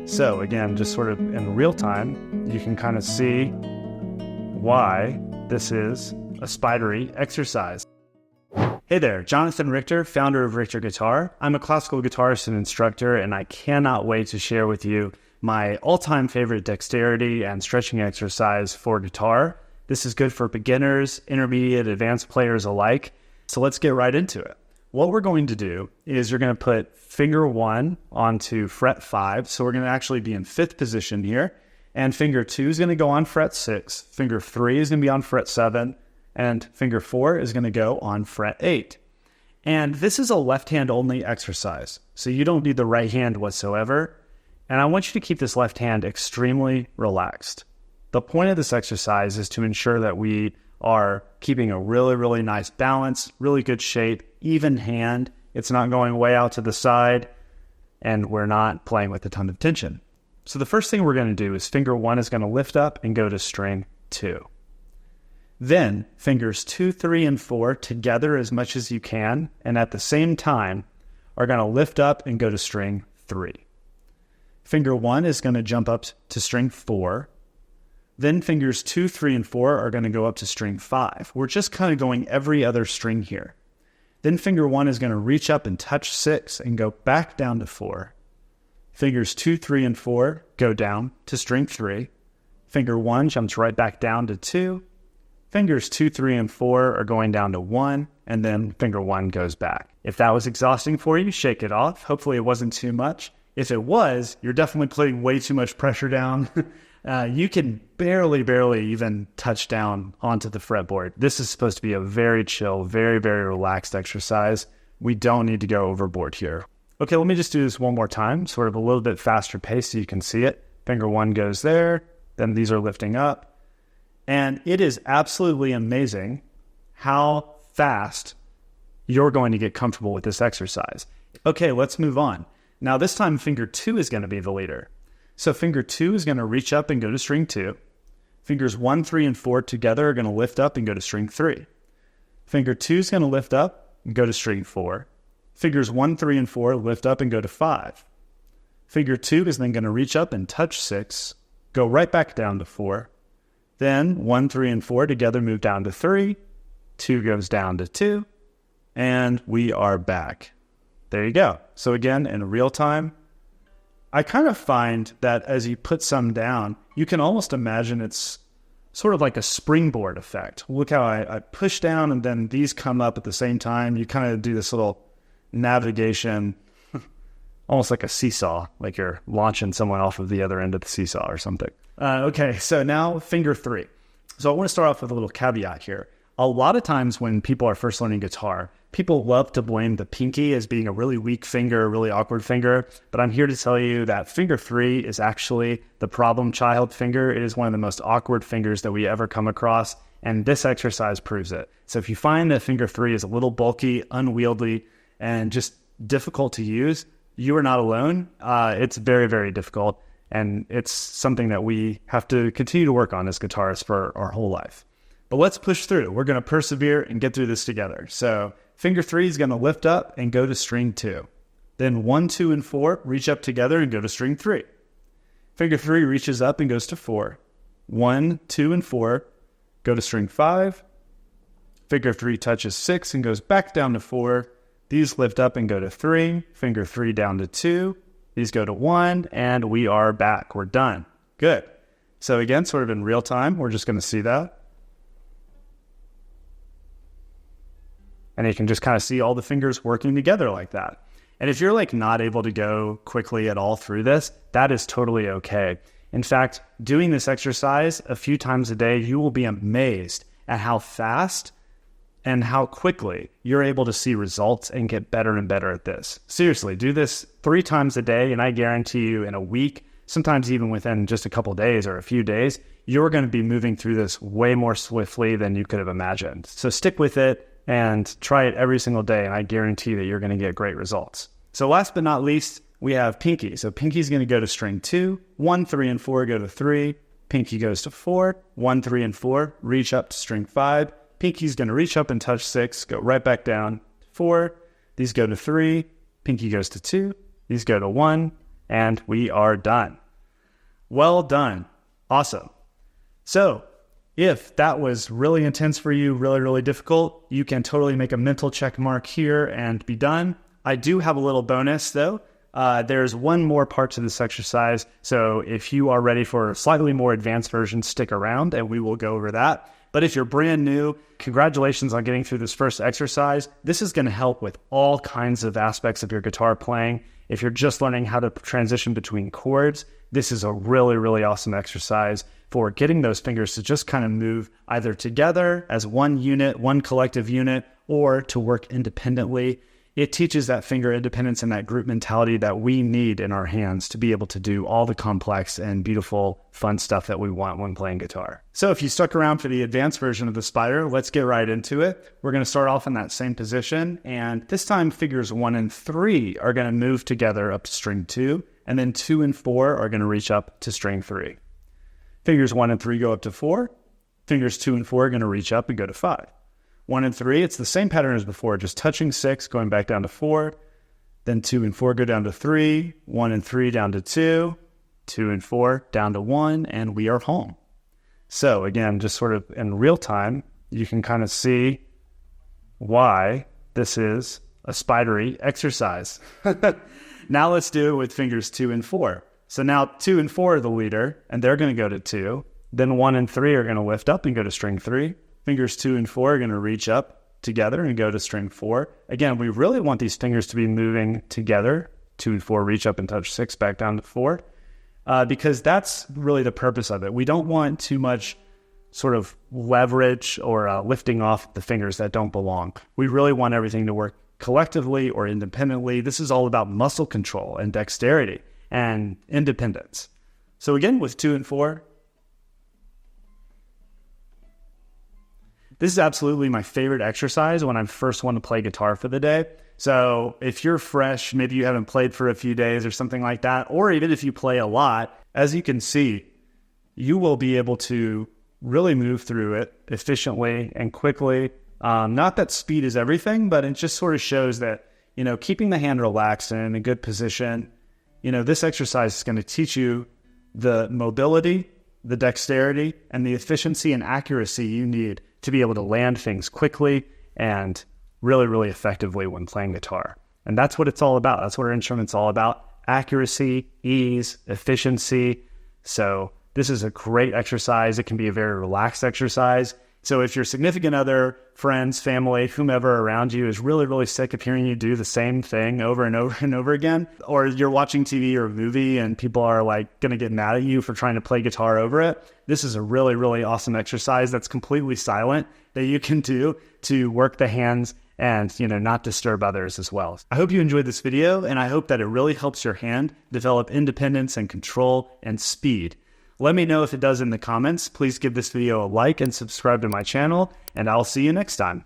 So again, just sort of in real time, you can kind of see why this is a spidery exercise. Hey there, Jonathan Richter, founder of Richter Guitar. I'm a classical guitarist and instructor, and I cannot wait to share with you my all-time favorite dexterity and stretching exercise for guitar. This is good for beginners, intermediate, advanced players alike. So let's get right into it. What we're going to do is you're going to put finger 1 onto fret 5. So we're going to actually be in 5th position here. And finger 2 is going to go on fret 6. Finger 3 is going to be on fret 7. And finger 4 is going to go on fret 8. And this is a left hand only exercise. So you don't need the right hand whatsoever. And I want you to keep this left hand extremely relaxed. The point of this exercise is to ensure that we are keeping a really, really nice balance, really good shape, even hand. It's not going way out to the side, and we're not playing with a ton of tension. So the first thing we're going to do is finger 1 is going to lift up and go to string 2. Then fingers 2, 3, and 4 together as much as you can, and at the same time are going to lift up and go to string 3. Finger 1 is going to jump up to string 4. Then fingers 2, 3, and 4 are going to go up to string 5. We're just kind of going every other string here. Then finger 1 is going to reach up and touch 6 and go back down to 4. Fingers 2, 3, and 4 go down to string 3. Finger 1 jumps right back down to 2. Fingers 2, 3, and 4 are going down to 1, and then finger 1 goes back. If that was exhausting for you, shake it off. Hopefully it wasn't too much. If it was, you're definitely putting way too much pressure down. You can barely even touch down onto the fretboard. This is supposed to be a very chill, very relaxed exercise. We don't need to go overboard here. Okay, let me just do this one more time, sort of a little bit faster pace so you can see it. Finger 1 goes there, then these are lifting up. And it is absolutely amazing how fast you're going to get comfortable with this exercise. Okay, let's move on. Now this time finger 2 is going to be the leader. So finger 2 is going to reach up and go to string 2. Fingers 1, 3, and 4 together are going to lift up and go to string 3. Finger 2 is going to lift up and go to string 4. Fingers 1, 3, and 4 lift up and go to 5. Finger 2 is then going to reach up and touch 6, go right back down to 4. Then 1, 3, and 4 together move down to 3. 2 goes down to 2. And we are back. There you go. So again, in real time, I kind of find that as you put some down, you can almost imagine it's sort of like a springboard effect. Look how I push down and then these come up at the same time. You kind of do this little navigation, almost like a seesaw, like you're launching someone off of the other end of the seesaw or something. Okay, so now finger 3. So I want to start off with a little caveat here. A lot of times when people are first learning guitar, people love to blame the pinky as being a really weak finger, a really awkward finger, but I'm here to tell you that finger 3 is actually the problem child finger. It is one of the most awkward fingers that we ever come across, and this exercise proves it. So if you find that finger 3 is a little bulky, unwieldy, and just difficult to use, you are not alone. It's very difficult, and it's something that we have to continue to work on as guitarists for our whole life. But let's push through. We're going to persevere and get through this together. So finger 3 is going to lift up and go to string 2. Then 1, 2, and 4 reach up together and go to string 3. Finger 3 reaches up and goes to 4. 1, 2, and 4 go to string 5. Finger 3 touches 6 and goes back down to 4. These lift up and go to 3. Finger 3 down to 2. These go to 1, and we are back. We're done. Good. So again, sort of in real time, we're just going to see that. And you can just kind of see all the fingers working together like that. And if you're like not able to go quickly at all through this, that is totally okay. In fact, doing this exercise a few times a day, you will be amazed at how fast and how quickly you're able to see results and get better and better at this. Seriously, do this 3 times a day, and I guarantee you in a week, sometimes even within just a couple days or a few days, you're going to be moving through this way more swiftly than you could have imagined. So stick with it and try it every single day, and I guarantee that you're going to get great results. So last but not least, we have pinky. So pinky is going to go to string 2, 1, 3, and 4 go to 3, pinky goes to 4, 1, 3, and 4, reach up to string 5, pinky's going to reach up and touch 6, go right back down to 4, these go to 3, pinky goes to 2, these go to 1, and we are done. Well done. Awesome. So if that was really intense for you, really, really difficult, you can totally make a mental check mark here and be done. I do have a little bonus though. There's one more part to this exercise. So if you are ready for a slightly more advanced version, stick around and we will go over that. But if you're brand new, congratulations on getting through this first exercise. This is going to help with all kinds of aspects of your guitar playing. If you're just learning how to transition between chords, this is a really, really awesome exercise for getting those fingers to just kind of move either together as one unit, one collective unit, or to work independently. It teaches that finger independence and that group mentality that we need in our hands to be able to do all the complex and beautiful, fun stuff that we want when playing guitar. So if you stuck around for the advanced version of the spider, let's get right into it. We're going to start off in that same position, and this time figures 1 and 3 are going to move together up to string 2, and then 2 and 4 are going to reach up to string 3. Fingers 1 and 3 go up to 4. Fingers 2 and 4 are going to reach up and go to 5. 1 and 3, it's the same pattern as before, just touching 6, going back down to 4. Then 2 and 4 go down to 3. 1 and 3 down to 2. 2 and 4 down to 1, and we are home. So again, just sort of in real time, you can kind of see why this is a spidery exercise. Now let's do it with fingers 2 and 4. So now 2 and 4 are the leader, and they're going to go to 2. Then 1 and 3 are going to lift up and go to string 3. Fingers 2 and 4 are going to reach up together and go to string 4. Again, we really want these fingers to be moving together. 2 and 4 reach up and touch 6 back down to 4, because that's really the purpose of it. We don't want too much sort of leverage or lifting off the fingers that don't belong. We really want everything to work collectively or independently. This is all about muscle control and dexterity and independence. So again, with 2 and 4, this is absolutely my favorite exercise when I first want to play guitar for the day. So if you're fresh, maybe you haven't played for a few days or something like that, or even if you play a lot, as you can see, you will be able to really move through it efficiently and quickly. Not that speed is everything, but it just sort of shows that, keeping the hand relaxed and in a good position, this exercise is going to teach you the mobility, the dexterity, and the efficiency and accuracy you need to be able to land things quickly and really, really effectively when playing guitar. And that's what it's all about. That's what our instrument's all about. Accuracy, ease, efficiency. So this is a great exercise. It can be a very relaxed exercise. So if your significant other, friends, family, whomever around you is really, really sick of hearing you do the same thing over and over and over again, or you're watching TV or a movie and people are going to get mad at you for trying to play guitar over it, this is a really, really awesome exercise that's completely silent that you can do to work the hands and, not disturb others as well. I hope you enjoyed this video, and I hope that it really helps your hand develop independence and control and speed. Let me know if it does in the comments. Please give this video a like and subscribe to my channel, and I'll see you next time.